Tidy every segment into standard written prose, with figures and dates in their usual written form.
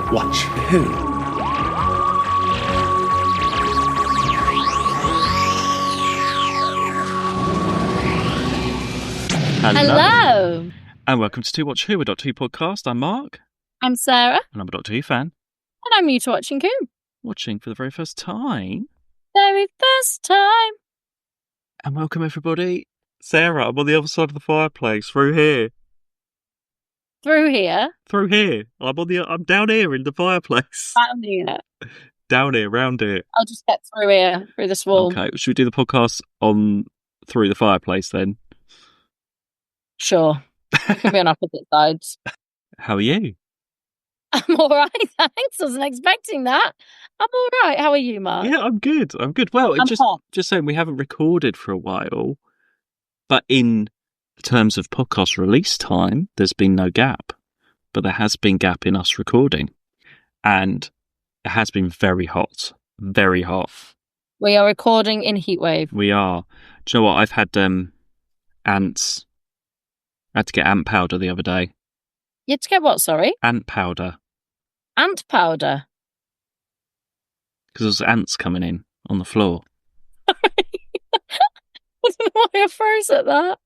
Watch who? Hello. And welcome to Watch Who, a Doctor Who podcast. I'm Mark. I'm Sarah. And I'm a Doctor Who fan. And I'm new to watching Coom. Watching for the very first time. Very first time. And welcome everybody. Sarah, I'm on the other side of the fireplace, through here. Through here? Through here. I'm down here in the fireplace. Down here. Down here, round here. I'll just get through here, through this wall. Okay, should we do the podcast on through the fireplace then? Sure. We can be on opposite sides. How are you? I'm all right, thanks. Wasn't expecting that. I'm all right. How are you, Mark? Yeah, I'm good. Well, I'm just saying we haven't recorded for a while, but in terms of podcast release time, there's been no gap, but there has been gap in us recording, and it has been very hot. Very hot. We are recording in heatwave. We are. Do you know what? I've had ants. I had to get ant powder the other day. You had to get what, sorry? Ant powder. Ant powder? Because there's ants coming in on the floor. I don't know why I froze at that.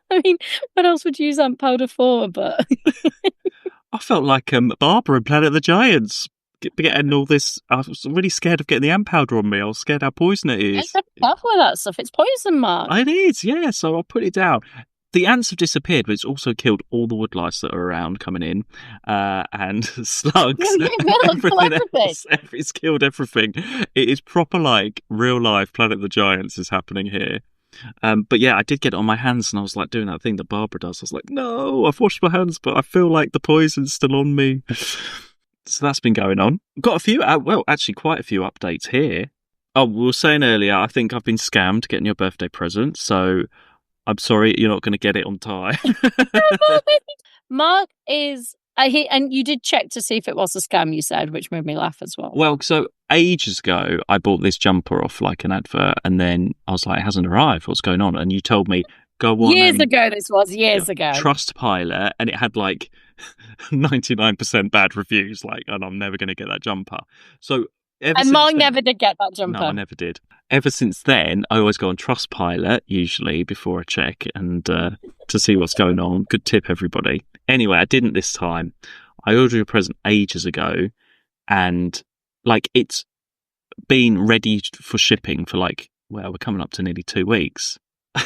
I mean, what else would you use ant powder for? But I felt like Barbara in Planet of the Giants. Getting all this, I was really scared of getting the ant powder on me. I was scared how poison it is. Be careful with that stuff. It's poison, Mark. It is, yeah. So I put it down. The ants have disappeared, but it's also killed all the woodlice that are around coming in, and slugs. Everything else. It's killed everything. It is proper like real life Planet of the Giants is happening here. But yeah, I did get it on my hands, and I was like doing that thing that Barbara does. I was like, no, I've washed my hands, but I feel like the poison's still on me. So that's been going on. Got a few, quite a few updates here. Oh, we were saying earlier, I think I've been scammed getting your birthday present, so I'm sorry you're not going to get it on time. Mark is... and you did check to see if it was a scam, you said, which made me laugh as well. Well, so ages ago, I bought this jumper off like an advert, and then I was like, it hasn't arrived. What's going on? And you told me, go on. Years ago. Trustpilot, and it had like 99% bad reviews, and I'm never going to get that jumper. So, and Mark never did get that jumper. No, I never did. Ever since then, I always go on Trustpilot, usually, before I check, and to see what's going on. Good tip, everybody. Anyway, I didn't this time. I ordered a present ages ago, and it's been ready for shipping for we're coming up to nearly 2 weeks.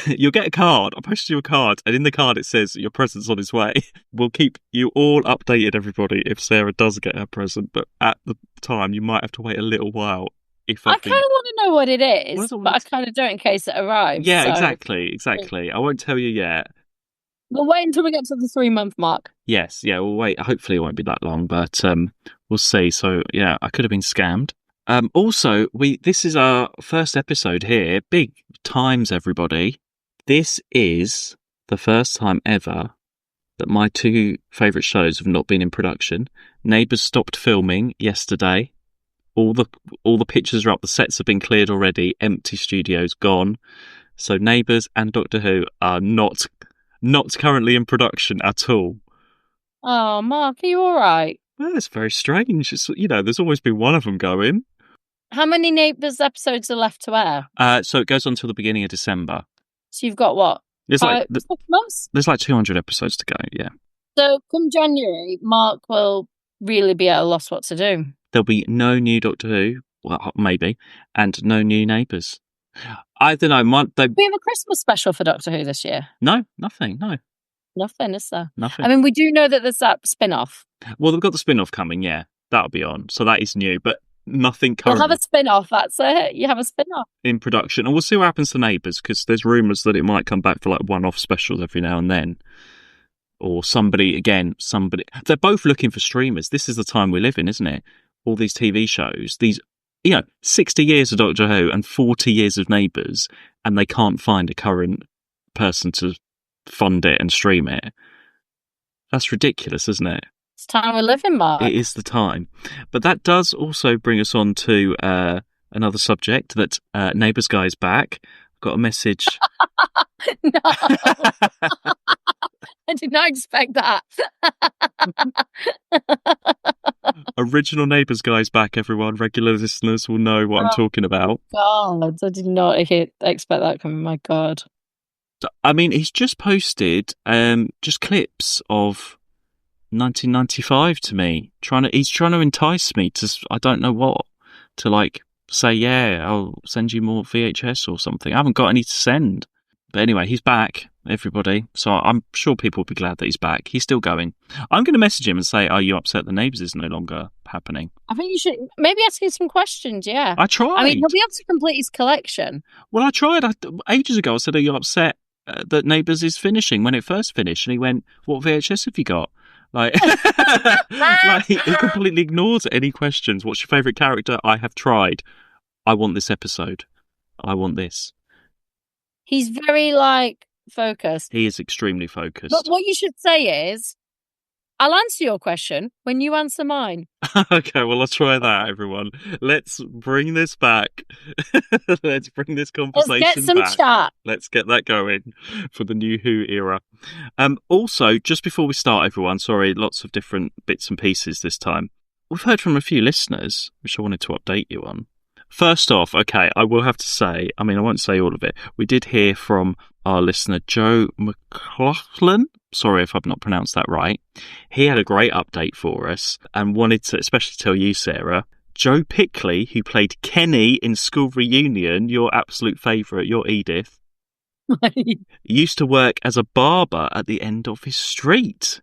You'll get a card. I posted you a card, and in the card it says your present's on its way. We'll keep you all updated, everybody, if Sarah does get her present, but at the time you might have to wait a little while. I kind of want to know what it is, but I kind of don't in case it arrives. Yeah, so. Exactly. I won't tell you yet. We'll wait until we get to the 3-month mark. Yes, yeah, we'll wait. Hopefully it won't be that long, but we'll see. So, yeah, I could have been scammed. Also, this is our first episode here. Big times, everybody. This is the first time ever that my 2 favourite shows have not been in production. Neighbours stopped filming yesterday. All the pictures are up. The sets have been cleared already. Empty studios gone. So Neighbours and Doctor Who are not currently in production at all. Oh, Mark, are you all right? Well, it's very strange. It's, there's always been one of them going. How many Neighbours episodes are left to air? So it goes on till the beginning of December. So you've got what? There's 6 months? There's 200 episodes to go, yeah. So come January, Mark will really be at a loss what to do. There'll be no new Doctor Who, well, maybe, and no new Neighbours. I don't know. We have a Christmas special for Doctor Who this year. No, nothing, no. Nothing, is there? Nothing. I mean, we do know that there's that spin-off. Well, they've got the spin-off coming, yeah. That'll be on. So that is new, but nothing currently. We'll have a spin-off, that's it. You have a spin-off. In production. And we'll see what happens to Neighbours, because there's rumours that it might come back for one-off specials every now and then. Or somebody. They're both looking for streamers. This is the time we live in, isn't it? All these TV shows, 60 years of Doctor Who and 40 years of Neighbours, and they can't find a current person to fund it and stream it. That's ridiculous, isn't it? It's time we live in, Mark. It is the time. But that does also bring us on to another subject, that Neighbours Guy is back. I've got a message. No. I did not expect that. Original Neighbours guy's back, everyone. Regular listeners will know what I'm talking about. God, I did not expect that coming. My God. I mean, he's just posted just clips of 1995 to me. He's trying to entice me to, I don't know what, to like say, yeah, I'll send you more VHS or something. I haven't got any to send. But anyway, he's back, everybody. So I'm sure people will be glad that he's back. He's still going. I'm going to message him and say, are you upset the Neighbours is no longer happening? I think you should maybe ask him some questions, yeah. I tried. I mean, he'll be able to complete his collection. Well, I tried. Ages ago, I said, are you upset that Neighbours is finishing when it first finished? And he went, what VHS have you got? Like, like he completely ignores any questions. What's your favourite character? I have tried. I want this episode. I want this. He's very, like, focused. He is extremely focused. But what you should say is, I'll answer your question when you answer mine. Okay, well, I'll try that, everyone. Let's bring this back. Let's bring this conversation back. Let's get some chat. Let's get that going for the new Who era. Also, just before we start, everyone, sorry, lots of different bits and pieces this time. We've heard from a few listeners, which I wanted to update you on. First off, okay, I will have to say, I mean, I won't say all of it. We did hear from our listener, Joe McLaughlin. Sorry if I've not pronounced that right. He had a great update for us and wanted to especially tell you, Sarah, Joe Pickley, who played Kenny in School Reunion, your absolute favourite, your Edith, used to work as a barber at the end of his street.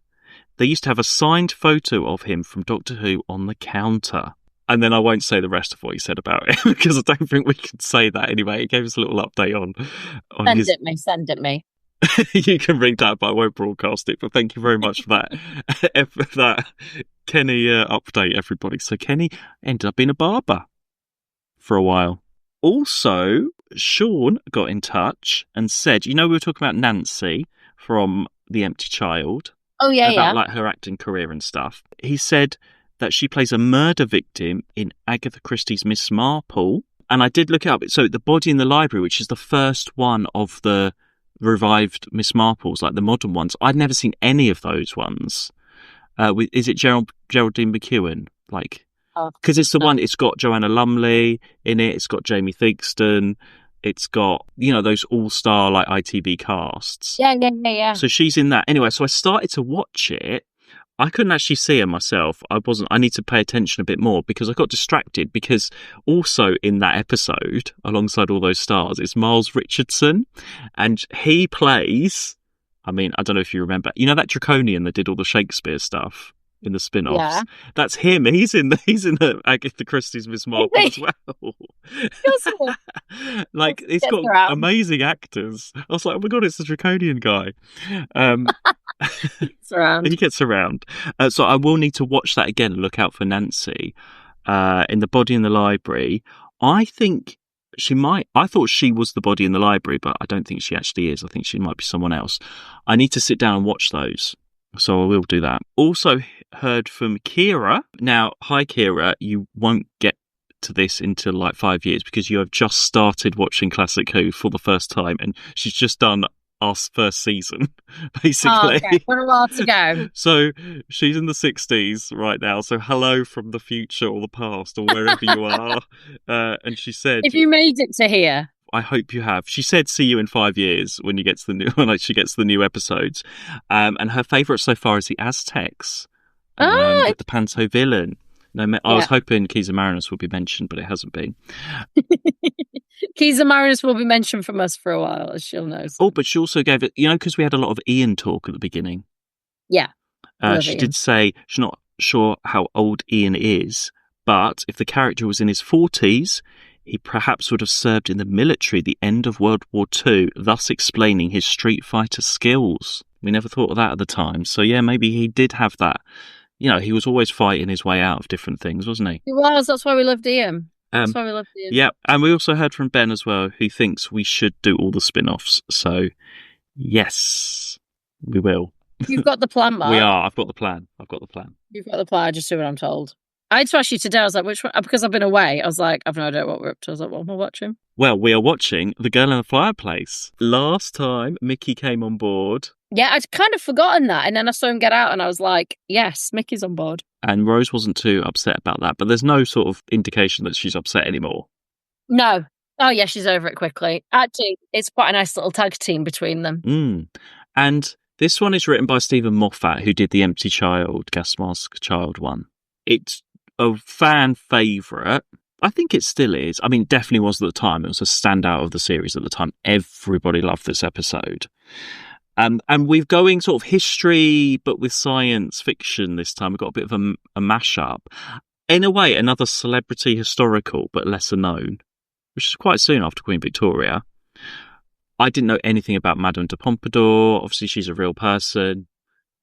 They used to have a signed photo of him from Doctor Who on the counter. And then I won't say the rest of what he said about it because I don't think we can say that anyway. He gave us a little update on Send it me. You can read that, but I won't broadcast it. But thank you very much for that, for that Kenny update, everybody. So Kenny ended up being a barber for a while. Also, Sean got in touch and said, you know, we were talking about Nancy from The Empty Child. Oh, yeah, about like her acting career and stuff. He said that she plays a murder victim in Agatha Christie's Miss Marple. And I did look it up. So The Body in the Library, which is the first one of the revived Miss Marples, like the modern ones. I'd never seen any of those ones. Is it Geraldine McEwen? Like, because it's the one, it's got Joanna Lumley in it. It's got Jamie Theakston. It's got, you know, those all-star like ITV casts. Yeah. So she's in that. Anyway, so I started to watch it. I couldn't actually see her myself. I need to pay attention a bit more because I got distracted because also in that episode, alongside all those stars, it's Miles Richardson and he plays, I mean, I don't know if you remember, you know that Draconian that did all the Shakespeare stuff in the spin-offs? Yeah. That's him. He's in the Agatha Christie's Miss Marple as well. Like, it's got amazing actors. I was like, oh my God, it's the Draconian guy. He gets around. So I will need to watch that again and look out for Nancy in The Body in the Library. I think I thought she was the body in the library, but I don't think she actually is. I think she might be someone else. I need to sit down and watch those. So I will do that. Also heard from Kira. Now, hi Kira, you won't get to this until like 5 years because you have just started watching Classic Who for the first time and she's just done our first season, basically. Oh, okay. What a while to go. So she's in the 60s right now. So hello from the future or the past or wherever you are. And she said, if you made it to here, I hope you have. She said, see you in 5 years when you get to the new, when she gets the new episodes. And her favourite so far is the Aztecs with the Panto villain. No, I was hoping Keys and Marinus would be mentioned, but it hasn't been. Keys and Marinus will be mentioned from us for a while, as she'll know. Oh, but she also gave it, you know, because we had a lot of Ian talk at the beginning. Yeah. She did say she's not sure how old Ian is, but if the character was in his 40s, he perhaps would have served in the military at the end of World War II, thus explaining his Street Fighter skills. We never thought of that at the time. So, yeah, maybe he did have that. You know, he was always fighting his way out of different things, wasn't he? He was. That's why we loved Ian. That's why we loved Ian. Yeah, and we also heard from Ben as well, who thinks we should do all the spin-offs. So, yes, we will. You've got the plan, Mark. We are. I've got the plan. You've got the plan. I just do what I'm told. I had to ask you today. I was like, which one? Because I've been away. I was like, I've no idea what we're up to. I was like, what am I watching? Well, we are watching The Girl in the Fireplace. Last time Mickey came on board, Yeah, I'd kind of forgotten that. And then I saw him get out and I was like, yes, Mickey's on board. And Rose wasn't too upset about that, but there's no sort of indication that she's upset anymore. No. Oh, yeah, she's over it quickly. Actually, it's quite a nice little tag team between them. And this one is written by Stephen Moffat, who did the Empty Child, Gas Mask Child one. It's a fan favourite. I think it still is. I mean, definitely was at the time. It was a standout of the series at the time. Everybody loved this episode. And we're going sort of history, but with science fiction this time. We've got a bit of a mashup. In a way, another celebrity historical, but lesser known, which is quite soon after Queen Victoria. I didn't know anything about Madame de Pompadour. Obviously, she's a real person.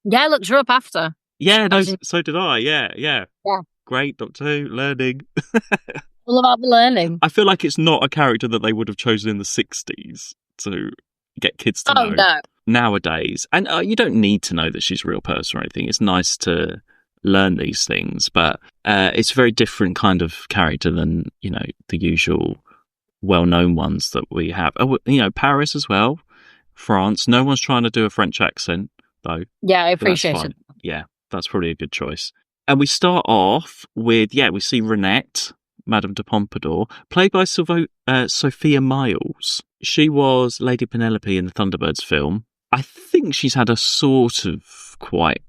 Yeah, I looked her up after. Yeah, no, so did I. Yeah. Yeah. Great, Doctor Who, learning. All about the learning. I feel like it's not a character that they would have chosen in the 60s to get kids to know. No. Nowadays. And you don't need to know that she's a real person or anything. It's nice to learn these things, but it's a very different kind of character than, the usual well-known ones that we have. Paris as well, France. No one's trying to do a French accent, though. Yeah, I appreciate it. Yeah, that's probably a good choice. And we start off with, we see Renette, Madame de Pompadour, played by Sophia Myles. She was Lady Penelope in the Thunderbirds film. I think she's had a sort of quite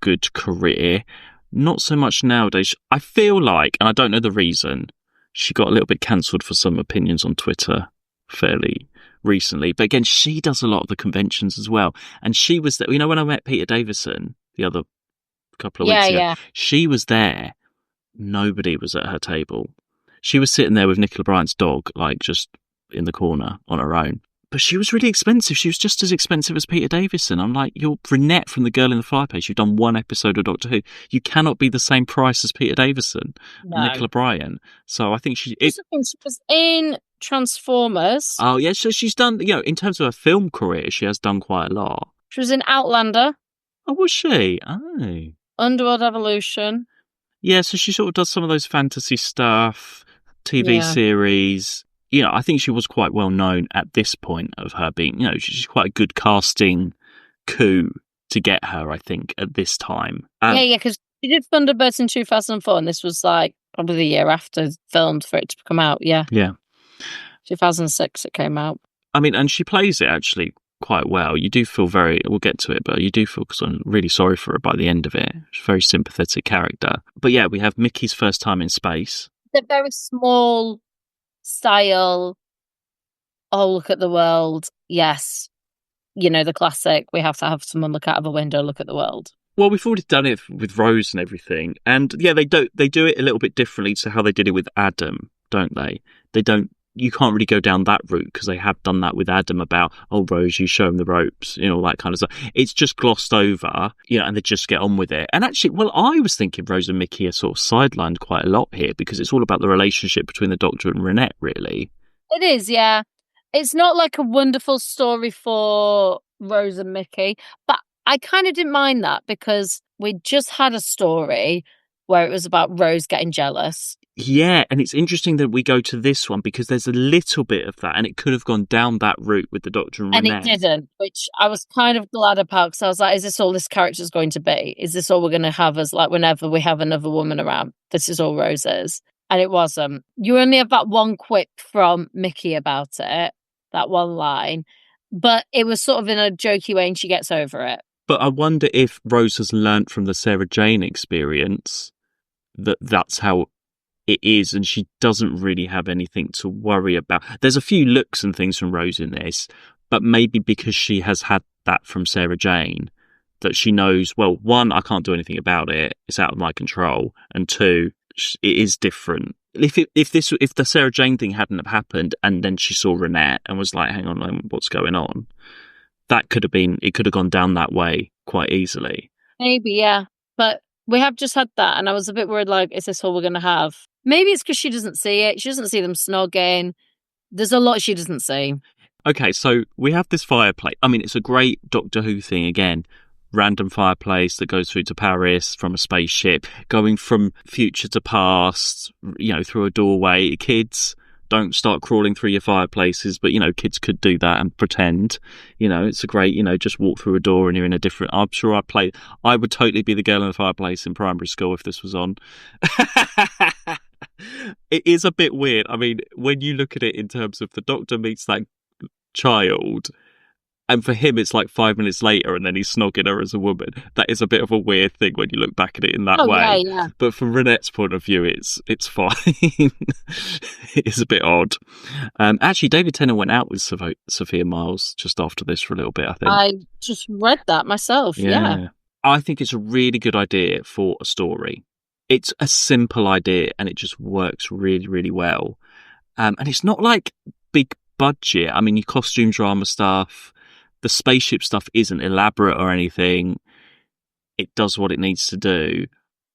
good career. Not so much nowadays. I feel like, and I don't know the reason, she got a little bit cancelled for some opinions on Twitter fairly recently. But again, she does a lot of the conventions as well. And she was there, when I met Peter Davison the other couple of weeks ago, she was there. Nobody was at her table. She was sitting there with Nicola Bryant's dog, like just in the corner on her own. But she was really expensive. She was just as expensive as Peter Davison. I'm like, you're Renette from The Girl in the Fireplace. You've done one episode of Doctor Who. You cannot be the same price as Peter Davison and Nicola Bryant. So I think she was in Transformers. Oh, yeah. So she's done, in terms of her film career, she has done quite a lot. She was in Outlander. Oh, was she? Oh. Underworld Evolution. Yeah, so she sort of does some of those fantasy stuff, TV series. I think she was quite well known at this point of her being, she's quite a good casting coup to get her, I think, at this time. Because she did Thunderbirds in 2004, and this was like probably the year after filmed for it to come out. Yeah. 2006 it came out. I mean, and she plays it actually quite well. You do feel we'll get to it, but you do feel, because I'm really sorry for her by the end of it. She's a very sympathetic character. But yeah, we have Mickey's first time in space. They're very small style. Oh, look at the world. Yes. The classic. We have to have someone look out of a window, look at the world. Well, we've already done it with Rose and everything. And yeah, they do it a little bit differently to how they did it with Adam, don't they? You can't really go down that route, because they have done that with Adam about, oh, Rose, you show him the ropes, all that kind of stuff. It's just glossed over, and they just get on with it. And actually, I was thinking Rose and Mickey are sort of sidelined quite a lot here, because it's all about the relationship between the Doctor and Renette, really. It is, yeah. It's not like a wonderful story for Rose and Mickey, but I kind of didn't mind that, because we just had a story where it was about Rose getting jealous. Yeah, and it's interesting that we go to this one, because there's a little bit of that, and it could have gone down that route with the Doctor and Renette. And it didn't, which I was kind of glad about, because I was like, is this all this character's going to be? Is this all we're going to have as, like, whenever we have another woman around, this is all Rose is? And it wasn't. You only have that one quip from Mickey about it, that one line, but it was sort of in a jokey way, and she gets over it. But I wonder if Rose has learnt from the Sarah Jane experience that's how it is, and she doesn't really have anything to worry about. There's a few looks and things from Rose in this, but maybe because she has had that from Sarah Jane, that she knows, well, one, I can't do anything about it, it's out of my control, and two, it is different. If the Sarah Jane thing hadn't have happened, and then she saw Renette and was like, hang on, what's going on? It could have gone down that way quite easily. Maybe, yeah. But we have just had that, and I was a bit worried, like, is this all we're going to have? Maybe it's because she doesn't see it. She doesn't see them snogging. There's a lot she doesn't see. Okay, so we have this fireplace. I mean, it's a great Doctor Who thing again. Random fireplace that goes through to Paris from a spaceship, going from future to past, through a doorway. Kids, don't start crawling through your fireplaces, but kids could do that and pretend. It's a great, just walk through a door and you're in a different. I'm sure I would totally be the girl in the fireplace in primary school if this was on. It is a bit weird. I mean, when you look at it in terms of the Doctor meets that child, and for him it's like 5 minutes later and then he's snogging her as a woman. That is a bit of a weird thing when you look back at it in that way. Yeah. But from Renette's point of view, it's fine. It is a bit odd. Actually, David Tennant went out with Sophia Myles just after this for a little bit, I think. I just read that myself, yeah. I think it's a really good idea for a story. It's a simple idea and it just works really, really well. And it's not like big budget. I mean, your costume drama stuff, the spaceship stuff isn't elaborate or anything. It does what it needs to do.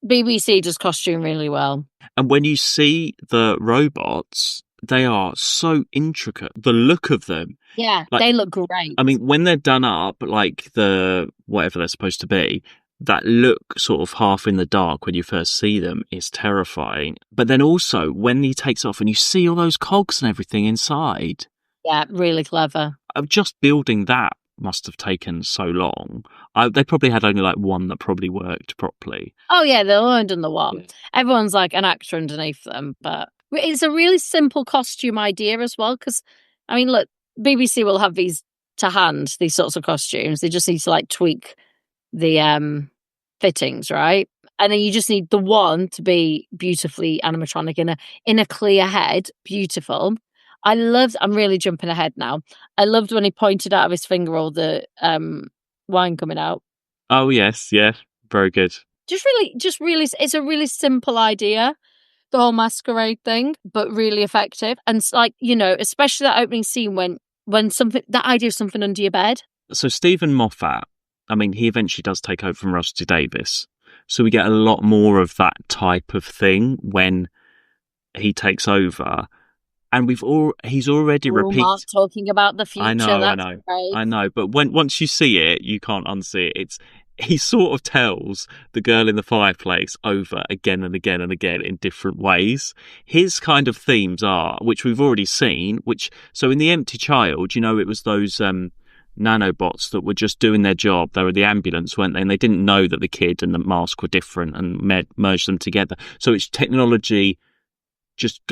BBC does costume really well. And when you see the robots, they are so intricate. The look of them. Yeah, they look great. I mean, when they're done up, like the whatever they're supposed to be, that look sort of half in the dark when you first see them is terrifying. But then also when he takes off and you see all those cogs and everything inside. Yeah, really clever. Just building that must have taken so long. They probably had only like one that probably worked properly. Oh yeah, they've only done the one. Yeah. Everyone's like an actor underneath them, but it's a really simple costume idea as well. Because I mean, look, BBC will have these to hand, these sorts of costumes. They just need to like tweak the fittings, right? And then you just need the one to be beautifully animatronic in a clear head, beautiful. I'm really jumping ahead now. I loved when he pointed out of his finger all the wine coming out. Oh yes, yeah, very good. Just really, it's a really simple idea, the whole masquerade thing, but really effective. And it's like, especially that opening scene when something, that idea of something under your bed. So Stephen Moffat, I mean, he eventually does take over from Russell T Davies, so we get a lot more of that type of thing when he takes over. And he's already repeated. Mark talking about the future. I know. But once you see it, you can't unsee it. He sort of tells the girl in the fireplace over again and again and again in different ways. His kind of themes are, which we've already seen, so in The Empty Child, it was those nanobots that were just doing their job. They were the ambulance, weren't they? And they didn't know that the kid and the mask were different and merged them together. So it's technology just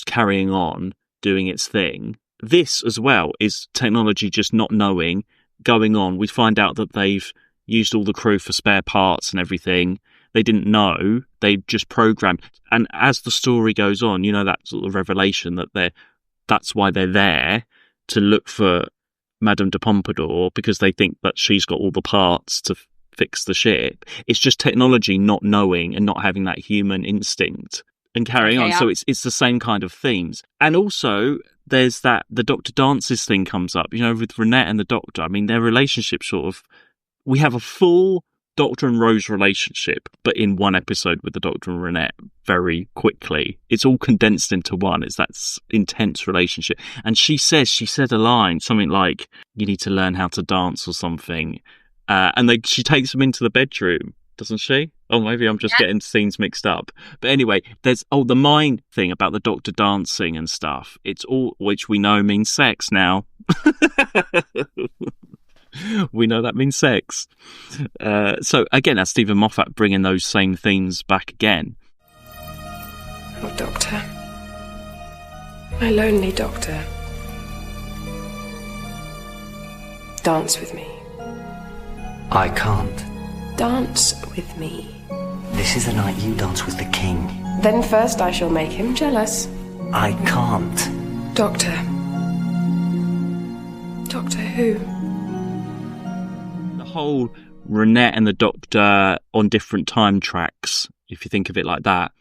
carrying on, doing its thing. This as well is technology just not knowing, going on. We find out that they've used all the crew for spare parts and everything. They didn't know. They just programmed. And as the story goes on, that sort of revelation that that's why they're there, to look for Madame de Pompadour, because they think that she's got all the parts to fix the ship. It's just technology not knowing and not having that human instinct and carrying on. So it's the same kind of themes. And also there's the Doctor dances thing comes up, with Renette and the Doctor. I mean, their relationship we have a full Doctor and Rose relationship, but in one episode with the Doctor and Renette very quickly. It's all condensed into one. It's that intense relationship. And she said a line, something like, you need to learn how to dance or something. And she takes them into the bedroom, doesn't she? Oh, maybe I'm just getting scenes mixed up. But anyway, there's the mind thing about the Doctor dancing and stuff. It's all, which we know means sex now. We know that means sex. So again, that's Stephen Moffat bringing those same themes back again. Oh, Doctor. My lonely Doctor. Dance with me. I can't. Dance with me. This is the night you dance with the king. Then first I shall make him jealous. I can't. Doctor. Doctor who? The whole Renette and the Doctor on different time tracks, if you think of it like that,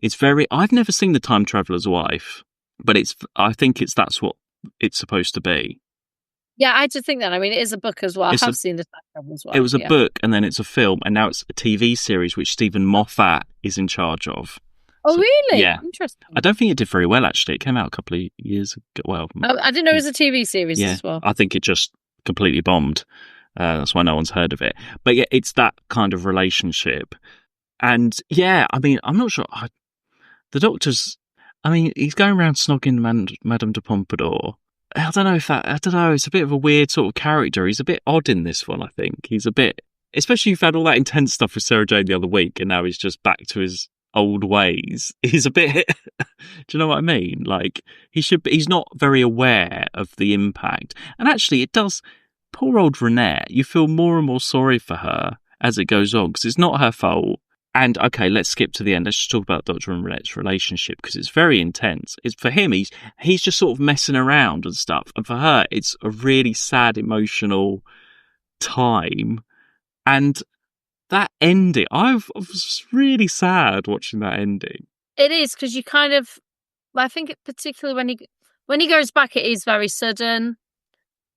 it's very... I've never seen The Time Traveller's Wife, but I think that's what it's supposed to be. Yeah, I just think that. I mean, it is a book as well. I have seen The Time Traveller's Wife. It was a book, and then it's a film, and now it's a TV series, which Stephen Moffat is in charge of. Oh, so, really? Yeah. Interesting. I don't think it did very well, actually. It came out a couple of years ago. Well, I didn't know it was a TV series as well. I think it just completely bombed. That's why no one's heard of it. But yeah, it's that kind of relationship. And yeah, I mean, I'm not sure. The Doctor's... I mean, he's going around snogging Madame de Pompadour. I don't know, it's a bit of a weird sort of character. He's a bit odd in this one, I think. He's a bit, especially you've had all that intense stuff with Sarah Jane the other week, and now he's just back to his old ways. He's a bit, do you know what I mean? Like, he's not very aware of the impact. And actually, it does, poor old Renette, you feel more and more sorry for her as it goes on, because it's not her fault. And okay, let's skip to the end. Let's just talk about Doctor and Renette's relationship, because it's very intense. It's for him, he's just sort of messing around and stuff, and for her, it's a really sad, emotional time. And that ending, I was really sad watching that ending. It is, because you kind of, I think, particularly when he goes back, it is very sudden.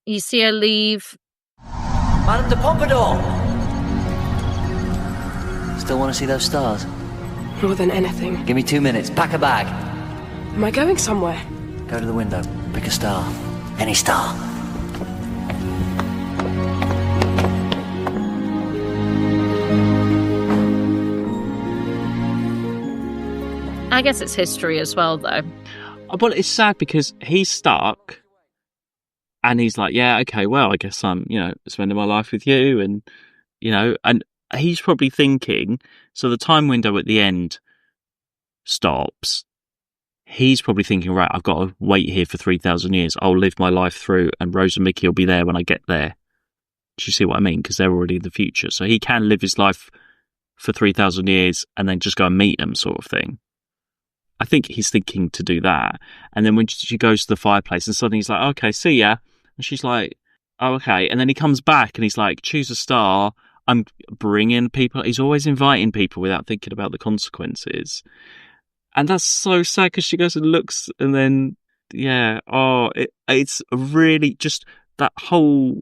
You see her leave. Madame de Pompadour! Still want to see those stars? More than anything. Give me 2 minutes. Pack a bag. Am I going somewhere? Go to the window. Pick a star. Any star. I guess it's history as well, though. Well, it's sad because he's stuck, and he's like, yeah, okay, well, I guess I'm, spending my life with you, and, and he's probably thinking, so the time window at the end stops. He's probably thinking, right, I've got to wait here for 3,000 years. I'll live my life through, and Rose and Mickey will be there when I get there. Do you see what I mean? Because they're already in the future. So he can live his life for 3,000 years and then just go and meet them, sort of thing. I think he's thinking to do that. And then when she goes to the fireplace, and suddenly he's like, okay, see ya. And she's like, oh, okay. And then he comes back and he's like, choose a star. I'm bringing people. He's always inviting people without thinking about the consequences. And that's so sad, because she goes and looks, and then, yeah, it's really just that whole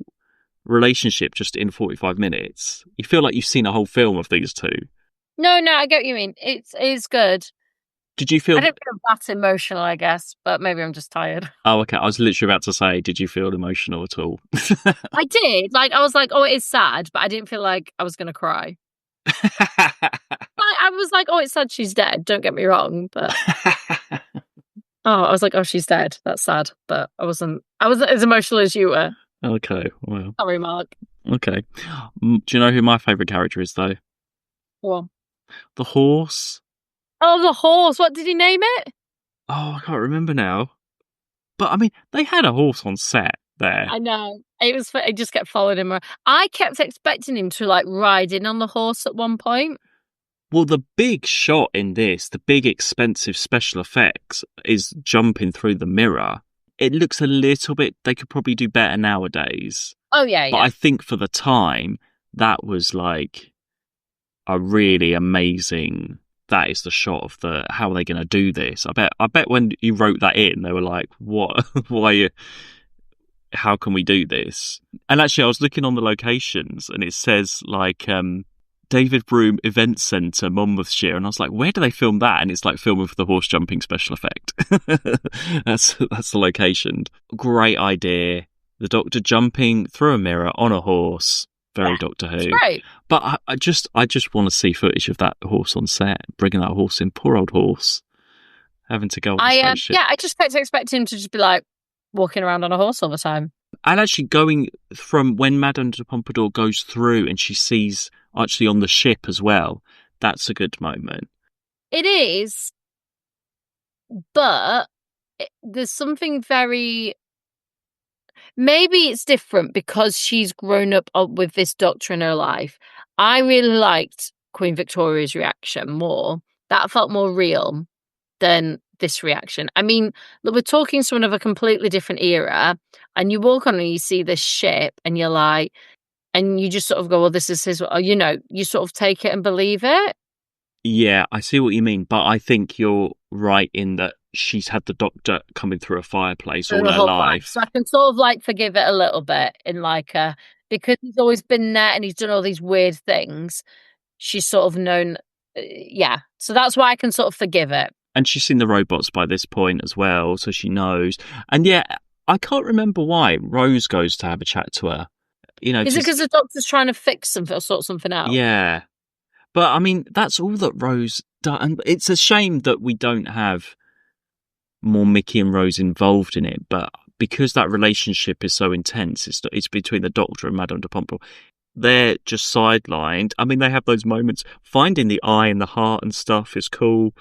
relationship just in 45 minutes. You feel like you've seen a whole film of these two. No, I get what you mean. It's good. Did you feel... I didn't feel that emotional, I guess, but maybe I'm just tired. Oh, okay. I was literally about to say, did you feel emotional at all? I did. Like, I was like, oh, it is sad, but I didn't feel like I was going to cry. I was like, oh, it's sad she's dead. Don't get me wrong, but... I was like, oh, she's dead. That's sad. But I wasn't as emotional as you were. Okay, well. Sorry, Mark. Okay. Do you know who my favourite character is, though? What? The horse. Oh, the horse. What did he name it? Oh, I can't remember now. But, I mean, they had a horse on set there. I know. It just kept following him around. I kept expecting him to, like, ride in on the horse at one point. Well, the big shot in this, the big expensive special effects, is jumping through the mirror. It looks a little bit... They could probably do better nowadays. Oh, yeah. But I think for the time, that was, like, a really amazing... That is the shot of how are they going to do this? I bet when you wrote that in, they were like, what? How can we do this? And actually, I was looking on the locations, and it says, like, David Broome Event Centre, Monmouthshire. And I was like, where do they film that? And it's like filming for the horse jumping special effect. That's the location. Great idea. The Doctor jumping through a mirror on a horse. Very Doctor Who. Right. But I just want to see footage of that horse on set, bringing that horse in. Poor old horse. Having to go on the spaceship. Yeah, I just kept expecting him to just be like walking around on a horse all the time. And actually going from when Madame de Pompadour goes through and she sees actually on the ship as well, that's a good moment. It is, but there's something very... Maybe it's different because she's grown up with this Doctor in her life. I really liked Queen Victoria's reaction more. That felt more real than this reaction. I mean, we're talking to someone of a completely different era, and you walk on and you see this ship, and you're like, and you just sort of go, well, this is his, you sort of take it and believe it. Yeah, I see what you mean, but I think you're right in that she's had the Doctor coming through a fireplace all her life. So I can sort of like forgive it a little bit in like because he's always been there and he's done all these weird things. She's sort of known, So that's why I can sort of forgive it. And she's seen the robots by this point as well, so she knows. And yeah, I can't remember why Rose goes to have a chat to her. Is it because the Doctor's trying to fix something or sort something out? Yeah. But I mean, that's all that Rose does. And it's a shame that we don't have more Mickey and Rose involved in it, but because that relationship is so intense, it's between the Doctor and Madame de Pompadour. They're just sidelined. I mean, they have those moments. Finding the eye and the heart and stuff is cool,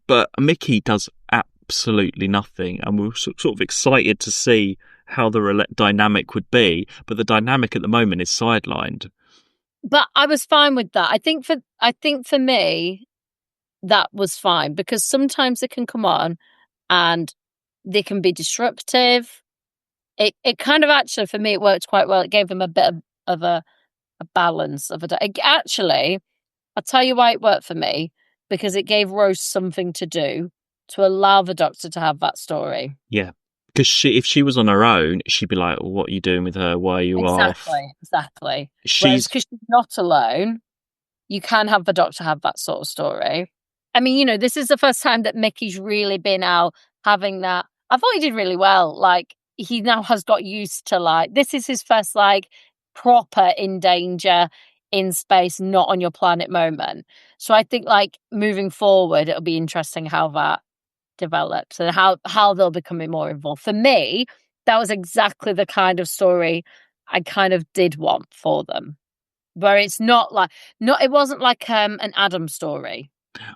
but Mickey does absolutely nothing, and we're sort of excited to see how the dynamic would be, but the dynamic at the moment is sidelined. But I was fine with that. I think for me, that was fine, because sometimes it can come on and they can be disruptive. It kind of, actually, for me, it worked quite well. It gave them a bit of a balance of actually, I'll tell you why it worked for me, because it gave Rose something to do to allow the Doctor to have that story. Yeah. Because if she was on her own, she'd be like, well, what are you doing with her? Why are you off? Exactly. Whereas because she's not alone, you can have the Doctor have that sort of story. I mean, this is the first time that Mickey's really been out having that. I thought he did really well. Like, he now has got used to, this is his first, proper in danger, in space, not on your planet moment. So I think, moving forward, it'll be interesting how that develops and how they'll become more involved. For me, that was exactly the kind of story I kind of did want for them, where it's not it wasn't like an Adam story.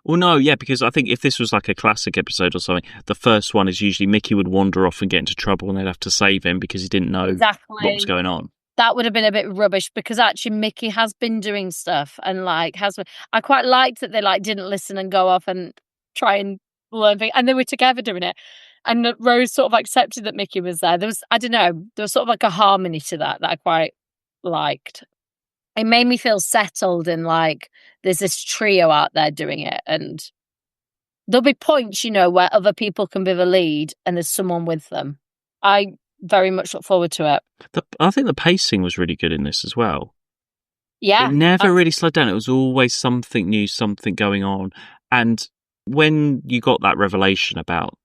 Well, no, yeah, because I think if this was like a classic episode or something, the first one is usually Mickey would wander off and get into trouble, and they'd have to save him because he didn't know what was going on. That would have been a bit rubbish, because actually Mickey has been doing stuff and I quite liked that they didn't listen and go off and try and learn things, and they were together doing it, and Rose sort of accepted that Mickey was there. There was, I don't know, there was sort of a harmony to that I quite liked. It made me feel settled, and there's this trio out there doing it, and there'll be points, where other people can be the lead and there's someone with them. I very much look forward to it. I think the pacing was really good in this as well. Yeah. It never really slowed down. It was always something new, something going on. And when you got that revelation about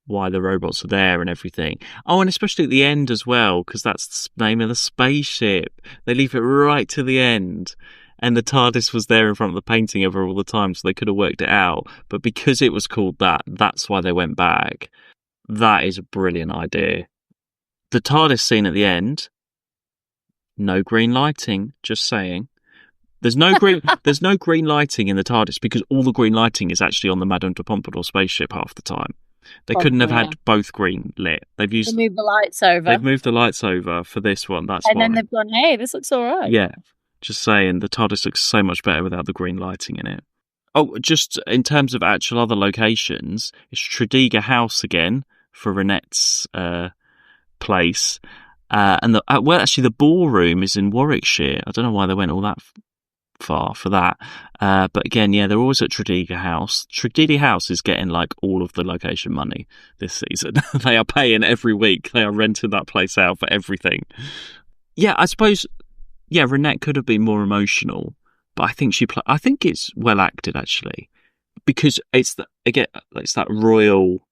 why the robots are there and everything. Oh, and especially at the end as well, because that's the name of the spaceship. They leave it right to the end. And the TARDIS was there in front of the painting of her all the time, so they could have worked it out. But because it was called that, that's why they went back. That is a brilliant idea. The TARDIS scene at the end, no green lighting, just saying. There's no green lighting in the TARDIS, because all the green lighting is actually on the Madame de Pompadour spaceship half the time. They couldn't have had both green lit. They moved the lights over. They've moved the lights over for this one. That's why. And then they've gone, hey, this looks all right. Yeah, just saying, the TARDIS looks so much better without the green lighting in it. Oh, just in terms of actual other locations, it's Tredegar House again for Renette's place. And actually the ballroom is in Warwickshire. I don't know why they went all that far for that, but again, yeah, they're always at Tredegar House. Tredegar House is getting all of the location money this season. They are paying every week. They are renting that place out for everything. Yeah, I suppose, yeah, Renette could have been more emotional, but I think I think it's well acted, actually, because it's that royal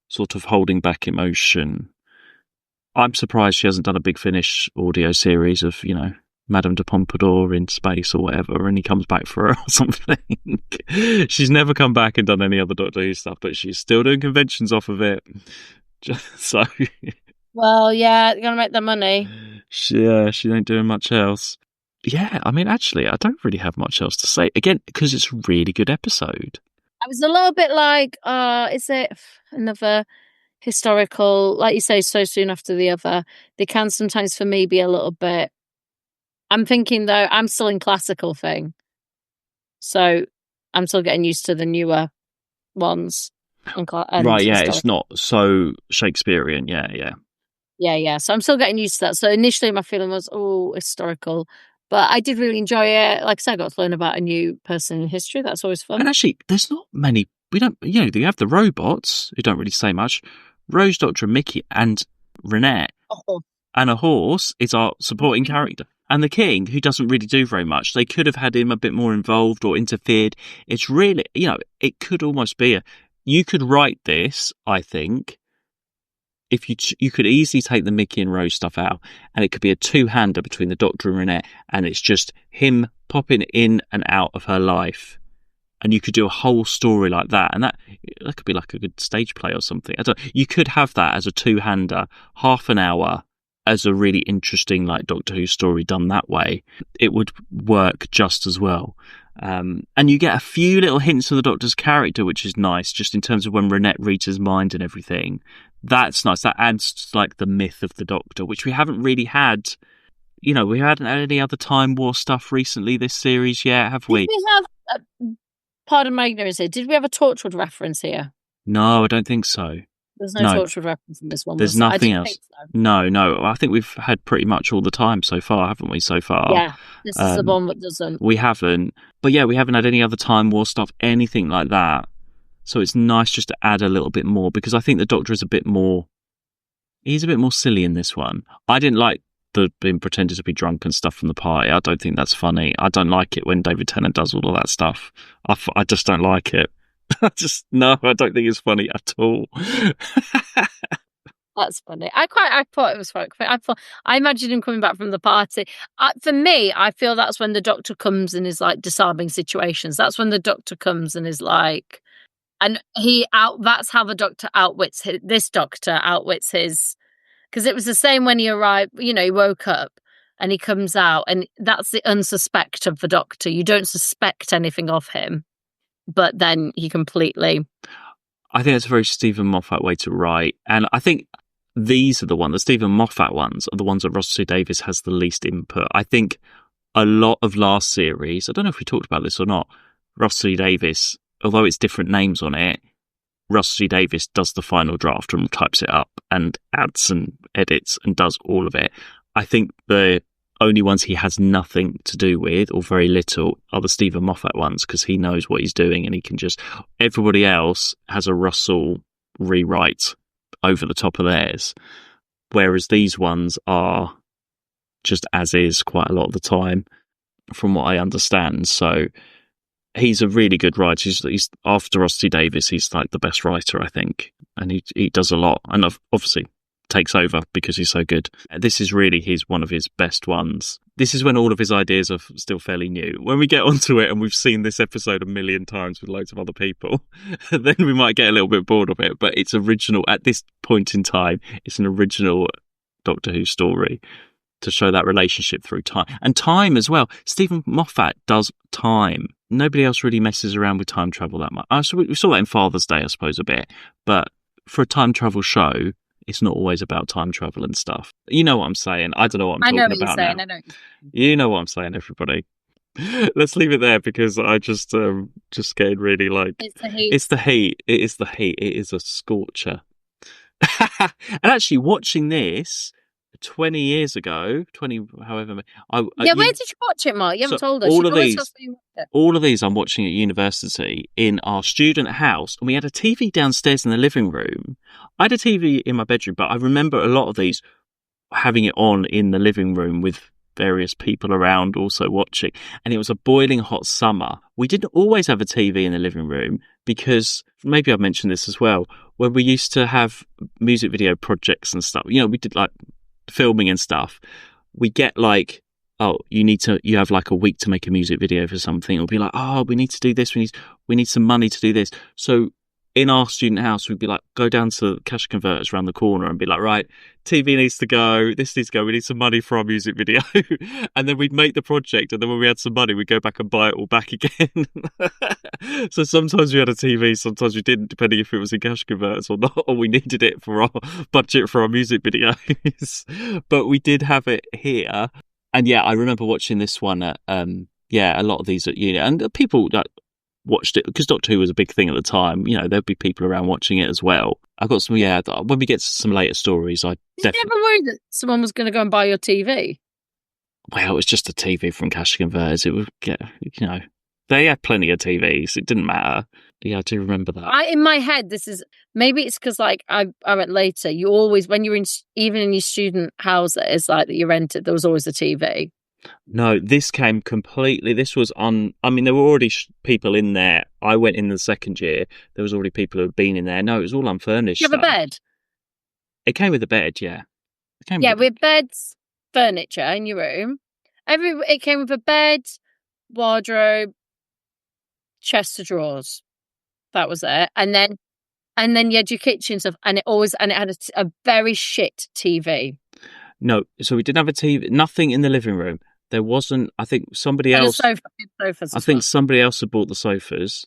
sort of holding back emotion. I'm surprised she hasn't done a Big Finish audio series of, Madame de Pompadour in space or whatever, and he comes back for her or something. She's never come back and done any other Doctor Who stuff, but she's still doing conventions off of it. So, well, yeah, you're gonna make the money. She ain't doing much else. Yeah, I mean, actually, I don't really have much else to say. Again, because it's a really good episode. I was a little bit is it another historical, like you say, so soon after the other? They can sometimes, for me, be a little bit. I'm thinking, though, I'm still in classical thing. So I'm still getting used to the newer ones. Right, yeah, it's not so Shakespearean, yeah. Yeah. So I'm still getting used to that. So initially my feeling was, historical. But I did really enjoy it. Like I said, I got to learn about a new person in history. That's always fun. And actually, there's not many. We don't, they have the robots who don't really say much. Rose, Doctor, Mickey, and Renette. And a horse is our supporting character. And the king, who doesn't really do very much. They could have had him a bit more involved or interfered. It's really, it could almost be you could write this, I think, if you could easily take the Mickey and Rose stuff out, and it could be a two-hander between the Doctor and Renette, and it's just him popping in and out of her life And you could do a whole story like that, and that could be like a good stage play or something. You could have that as a two-hander, half an hour, as a really interesting like Doctor Who story done that way. It would work just as well. And you get a few little hints of the Doctor's character, which is nice, just in terms of when Renette reads his mind and everything. That's nice. That adds to like the myth of the Doctor, which we haven't really had. You know, we haven't had any other Time War stuff recently this series yet, have we? Did we have, pardon my ignorance here, did we have a Torchwood reference here? No, I don't think so. There's no Torchwood reference in this one. There's nothing else. Think so. No. I think we've had pretty much all the time so far, haven't we, Yeah, this is the one that doesn't. We haven't. But yeah, we haven't had any other Time War stuff, anything like that. So it's nice just to add a little bit more, because I think the Doctor is he's a bit more silly in this one. I didn't like being pretended to be drunk and stuff from the party. I don't think that's funny. I don't like it when David Tennant does all of that stuff. I just don't like it. I don't think it's funny at all. That's funny. I thought it was funny. I imagined him coming back from the party. For me, I feel that's when the Doctor comes and is like disarming situations. That's when the Doctor comes and is like, and that's how the Doctor outwits this Doctor outwits his. Because it was the same when he arrived, you know, he woke up and he comes out, and that's the unsuspect of the Doctor. You don't suspect anything of him, but then he completely... I think that's a very Stephen Moffat way to write. And I think these are the Stephen Moffat ones are the ones that Russell T Davies has the least input. I think a lot of last series, I don't know if we talked about this or not, Russell T Davies, although it's different names on it, Russell T Davies does the final draft and types it up and adds and edits and does all of it. I think the only ones he has nothing to do with, or very little, are the Stephen Moffat ones, because he knows what he's doing and he can just... Everybody else has a Russell rewrite over the top of theirs, whereas these ones are just as is quite a lot of the time, from what I understand. So... he's a really good writer. He's after Russell T Davies, he's like the best writer, I think. And he does a lot. And obviously takes over because he's so good. This is really one of his best ones. This is when all of his ideas are still fairly new. When we get onto it and we've seen this episode a million times with loads of other people, then we might get a little bit bored of it. But it's original. At this point in time, it's an original Doctor Who story to show that relationship through time. And time as well. Stephen Moffat does time. Nobody else really messes around with time travel that much. We saw that in Father's Day, I suppose, a bit. But for a time travel show, it's not always about time travel and stuff. You know what I'm saying? I don't know what I'm talking about now. I know. You know what I'm saying, everybody. Let's leave it there, because I just getting really like... It's the heat. It's the heat. It is the heat. It is a scorcher. And actually, watching this... 20 years ago, where did you watch it, Mark? You haven't told us. All of these I'm watching at university in our student house, and we had a TV downstairs in the living room. I had a TV in my bedroom, but I remember a lot of these having it on in the living room with various people around also watching, and it was a boiling hot summer. We didn't always have a TV in the living room because, maybe I've mentioned this as well, when we used to have music video projects and stuff, you know, we did like filming and stuff, we get like, oh, you have like a week to make a music video for something. It'll be like, oh, we need to do this, we need some money to do this. So in our student house, we'd be like, go down to cash converters around the corner and be like, right, TV needs to go, this needs to go, we need some money for our music video. And then we'd make the project, and then when we had some money, we'd go back and buy it all back again. So sometimes we had a TV, sometimes we didn't, depending if it was in cash converters or not, or we needed it for our budget for our music videos. But we did have it here. And yeah, I remember watching this one at, a lot of these at uni, and people that watched it, because Doctor Who was a big thing at the time, you know, there'd be people around watching it as well. I've got some, when we get to some later stories, I definitely... Did you ever worry that someone was going to go and buy your TV? Well, it was just a TV from cash converters. It would get, you know, they had plenty of TVs. It didn't matter. Yeah, I do remember that. In my head, maybe it's because like I went later. You always, when you're even in your student houses, like that you rented, there was always a TV. No, this came completely... This was I mean, there were already people in there. I went in the second year. There was already people who had been in there. No, it was all unfurnished. You have a bed? It came with a bed, yeah. With beds, furniture in your room. It came with a bed, wardrobe, chest of drawers. That was it. And then you had your kitchen stuff, and it had a very shit TV. No, so we didn't have a TV. Nothing in the living room. There wasn't. I think somebody else. Sofas. I think somebody else had bought the sofas.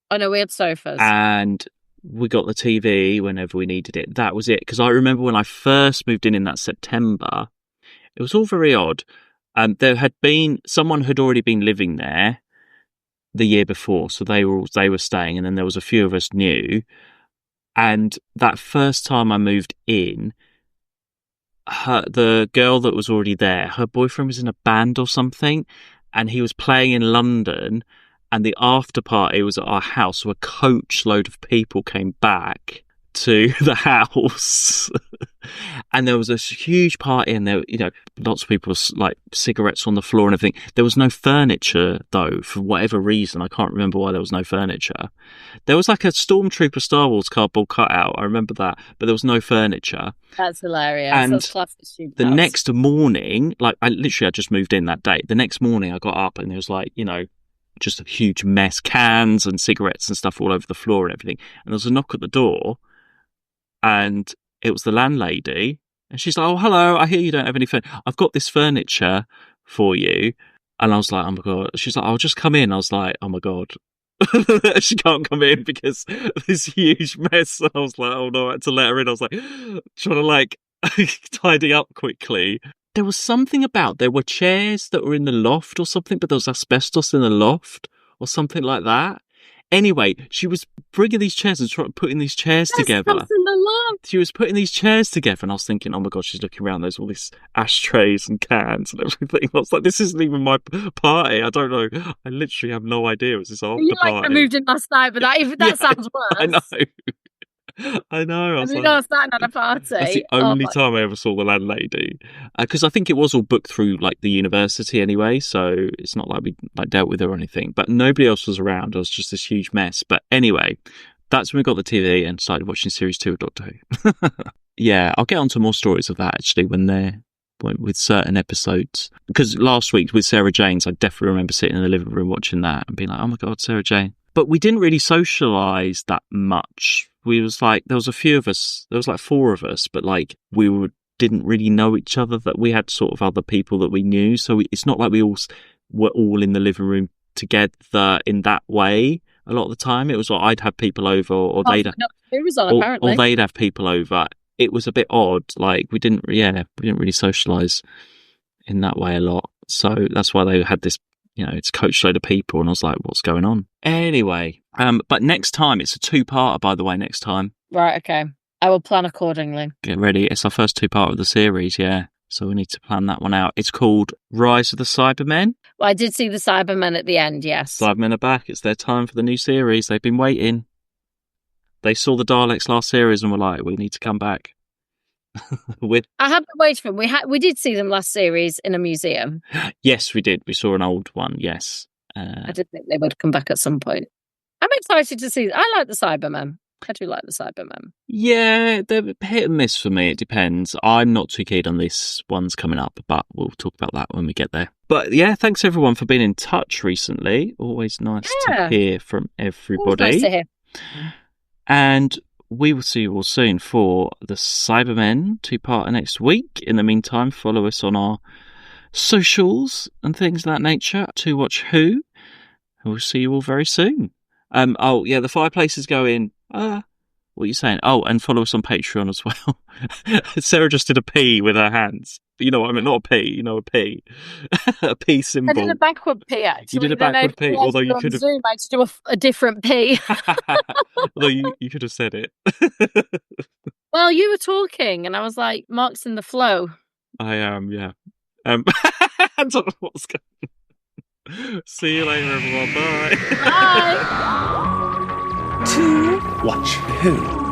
Oh no, we had sofas, and we got the TV whenever we needed it. That was it. Because I remember when I first moved in that September, it was all very odd. Someone had already been living there the year before, so they were staying, and then there was a few of us new. And that first time I moved in, the girl that was already there, her boyfriend was in a band or something, and he was playing in London, and the after party was at our house, so a coach load of people came back to the house. And there was a huge party, and there, lots of people, like cigarettes on the floor and everything. There was no furniture though, for whatever reason. I can't remember why there was no furniture. There was like a Stormtrooper Star Wars cardboard cutout. I remember that, but there was no furniture. That's hilarious. And that's classic. The next morning, like I just moved in that day. The next morning I got up and there was like, just a huge mess, cans and cigarettes and stuff all over the floor and everything. And there was a knock at the door, and it was the landlady, and she's like, "Oh, hello, I hear you don't have any furniture. I've got this furniture for you." And I was like, "Oh my God." She's like, "I'll just come in." I was like, "Oh my God." She can't come in because this huge mess. And I was like, "Oh no," I had to let her in. I was like, trying to like tidy up quickly. There was something about, there were chairs that were in the loft or something, but there was asbestos in the loft or something like that. Anyway, she was bringing these chairs and putting these chairs together. She was putting these chairs together, and I was thinking, oh my God, she's looking around. There's all these ashtrays and cans and everything. I was like, this isn't even my party. I don't know. I literally have no idea. It was this after party. I moved in last night, but that sounds worse. I know. I know. I mean, I was sat at a party. That's the only time I ever saw the landlady, because I think it was all booked through like the university anyway, so it's not like we like dealt with her or anything. But nobody else was around. It was just this huge mess. But anyway, that's when we got the TV and started watching series 2 of Doctor Who. Yeah, I'll get onto more stories of that actually with certain episodes. Because last week with Sarah Jane's, I definitely remember sitting in the living room watching that and being like, oh my God, Sarah Jane. But we didn't really socialise that much. There was a few of us, there was like 4 of us, but like didn't really know each other, that we had sort of other people that we knew. So it's not like we all were all in the living room together in that way. A lot of the time it was like I'd have people over or they'd have people over. It was a bit odd. Like we didn't really socialise in that way a lot. So that's why they had this, it's a coach load of people, and I was like, what's going on? Anyway, but next time, it's a 2-parter, by the way, next time. Right, okay. I will plan accordingly. Get ready. It's our first 2-part of the series, yeah. So we need to plan that one out. It's called Rise of the Cybermen. Well, I did see the Cybermen at the end, yes. Cybermen are back. It's their time for the new series. They've been waiting. They saw the Daleks last series and were like, we need to come back. I have been waiting for them. We did see them last series in a museum. Yes, we did. We saw an old one, yes. I did think they would come back at some point. I'm excited to see. I like the Cybermen. I do like the Cybermen. Yeah, they're hit and miss for me. It depends. I'm not too keen on this one's coming up, but we'll talk about that when we get there. But yeah, thanks everyone for being in touch recently. Always nice to hear from everybody. Always nice to hear. And we will see you all soon for the Cybermen 2-parter next week. In the meantime, follow us on our socials and things of that nature to watch Who. And we'll see you all very soon. The Fireplace is going. What are you saying? Oh, and follow us on Patreon as well. Sarah just did a P with her hands. But you know what I mean? Not a P, a P. A P symbol. I did a backward P, actually. You did a backward P, although you could have... Zoom, I had to do a different P. Although you could have said it. Well, you were talking, and I was like, Mark's in the flow. I am, yeah. I don't know what's going on. See you later, everyone. Bye. Bye. To watch Who.